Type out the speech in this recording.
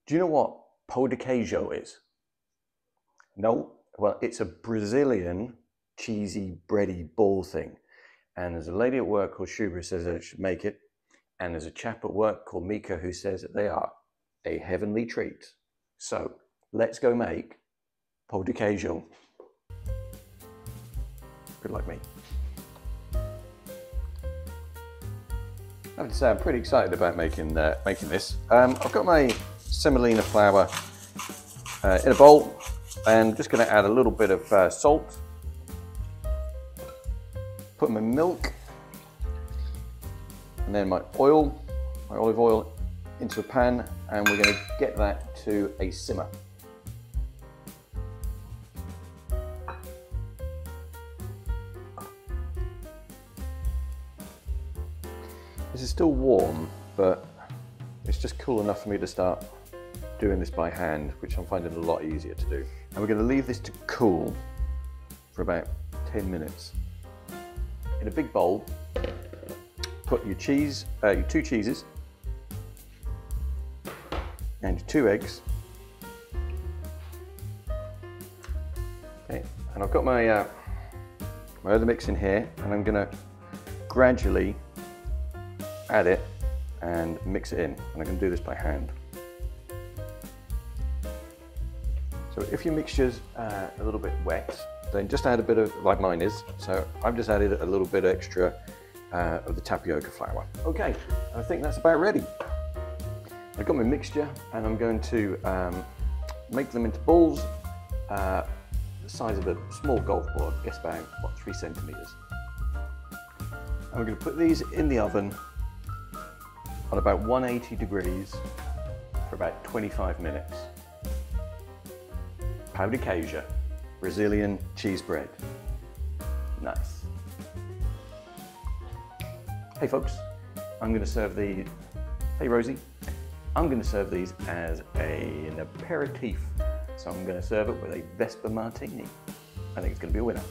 Do you know what pão de queijo is? No? Well, it's a Brazilian cheesy bready ball thing. And there's a lady at work called Shuba who says that I should make it. And there's a chap at work called Mika who says that they are a heavenly treat. So let's go make pão de queijo. Good luck, me. I have to say I'm pretty excited about making this. I've got my semolina flour in a bowl, and I'm just going to add a little bit of salt, put my milk, and then my olive oil into a pan, and we're going to get that to a simmer. This is still warm, but it's just cool enough for me to start doing this by hand, which I'm finding a lot easier to do. And we're going to leave this to cool for about 10 minutes. In a big bowl, put your cheese, your 2 cheeses, and your 2 eggs. Okay, and I've got my my other mix in here, and I'm going to gradually add it and mix it in, and I can do this by hand. So if your mixture's a little bit wet, then just add a bit of, like mine is, so I've just added a little bit extra of the tapioca flour. Okay, I think that's about ready. I've got my mixture, and I'm going to make them into balls the size of a small golf ball, I guess about, what, 3 centimeters. And we're going to put these in the oven on about 180 degrees for about 25 minutes. Pão de queijo, Brazilian cheese bread. Nice. Hey folks, I'm going to serve these. Hey Rosie, I'm going to serve these as an aperitif. So I'm going to serve it with a Vespa Martini. I think it's going to be a winner.